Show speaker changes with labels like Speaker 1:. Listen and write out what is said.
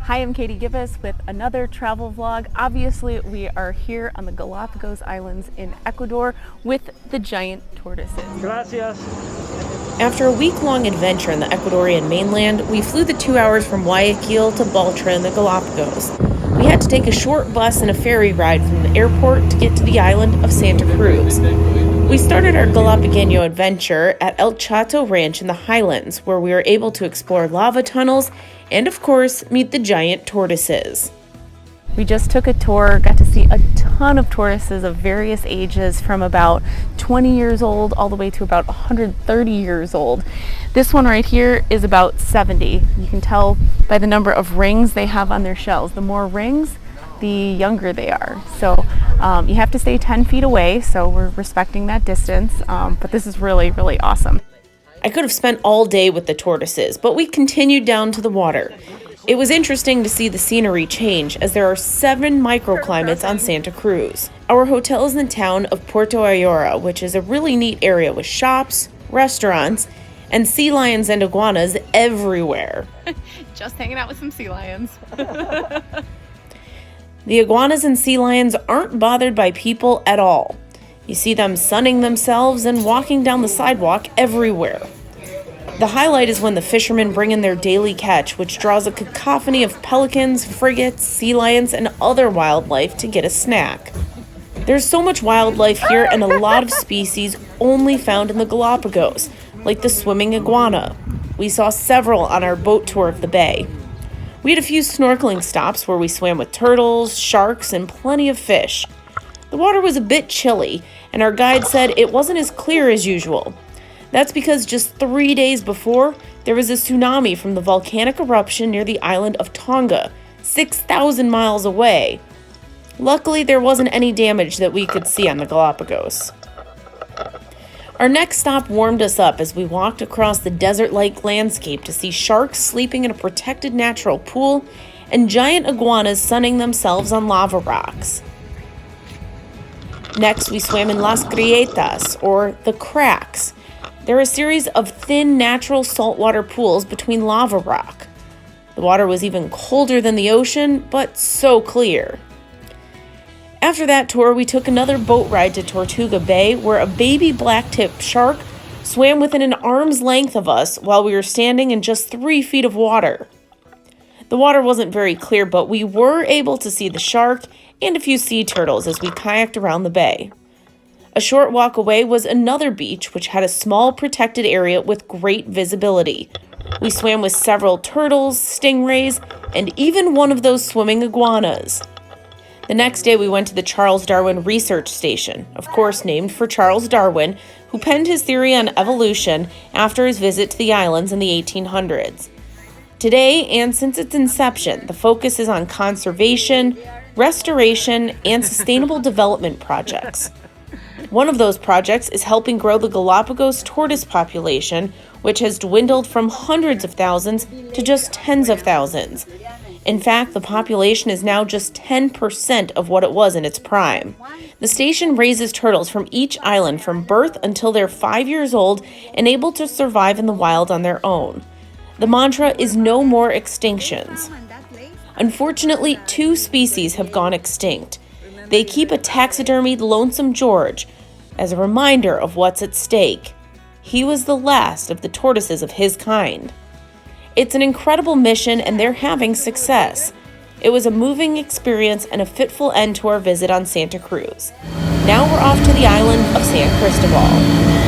Speaker 1: Hi, I'm Katie Gibbous with another travel vlog. Obviously, we are here on the Galapagos Islands in Ecuador with the giant tortoises.
Speaker 2: Gracias.
Speaker 3: After a week-long adventure in the Ecuadorian mainland, we flew the 2 hours from Guayaquil to Baltra in the Galapagos. We had to take a short bus and a ferry ride from the airport to get to the island of Santa Cruz. We started our Galapagos adventure at El Chato Ranch in the highlands, where we were able to explore lava tunnels and, of course, meet the giant tortoises.
Speaker 1: We just took a tour, got to see a ton of tortoises of various ages from about 20 years old all the way to about 130 years old. This one right here is about 70. You can tell by the number of rings they have on their shells. The more rings, the younger they are. So you have to stay 10 feet away, so we're respecting that distance, but this is really, really awesome.
Speaker 3: I could have spent all day with the tortoises, but we continued down to the water. It was interesting to see the scenery change, as there are 7 microclimates on Santa Cruz. Our hotel is in the town of Puerto Ayora, which is a really neat area with shops, restaurants, and sea lions and iguanas everywhere.
Speaker 1: Just hanging out with some sea lions.
Speaker 3: The iguanas and sea lions aren't bothered by people at all. You see them sunning themselves and walking down the sidewalk everywhere. The highlight is when the fishermen bring in their daily catch, which draws a cacophony of pelicans, frigates, sea lions, and other wildlife to get a snack. There's so much wildlife here and a lot of species only found in the Galapagos, like the swimming iguana. We saw several on our boat tour of the bay. We had a few snorkeling stops where we swam with turtles, sharks, and plenty of fish. The water was a bit chilly, and our guide said it wasn't as clear as usual. That's because just 3 days before, there was a tsunami from the volcanic eruption near the island of Tonga, 6,000 miles away. Luckily, there wasn't any damage that we could see on the Galapagos. Our next stop warmed us up as we walked across the desert-like landscape to see sharks sleeping in a protected natural pool and giant iguanas sunning themselves on lava rocks. Next, we swam in Las Grietas, or the cracks. They're a series of thin, natural saltwater pools between lava rock. The water was even colder than the ocean, but so clear. After that tour, we took another boat ride to Tortuga Bay, where a baby black-tipped shark swam within an arm's length of us while we were standing in just 3 feet of water. The water wasn't very clear, but we were able to see the shark and a few sea turtles as we kayaked around the bay. A short walk away was another beach, which had a small protected area with great visibility. We swam with several turtles, stingrays, and even one of those swimming iguanas. The next day, we went to the Charles Darwin Research Station, of course named for Charles Darwin, who penned his theory on evolution after his visit to the islands in the 1800s. Today, and since its inception, the focus is on conservation, restoration, and sustainable development projects. One of those projects is helping grow the Galapagos tortoise population, which has dwindled from hundreds of thousands to just tens of thousands. In fact, the population is now just 10% of what it was in its prime. The station raises turtles from each island from birth until they're 5 years old and able to survive in the wild on their own. The mantra is no more extinctions. Unfortunately, 2 species have gone extinct. They keep a taxidermied Lonesome George as a reminder of what's at stake. He was the last of the tortoises of his kind. It's an incredible mission, and they're having success. It was a moving experience and a fitful end to our visit on Santa Cruz. Now we're off to the island of San Cristobal.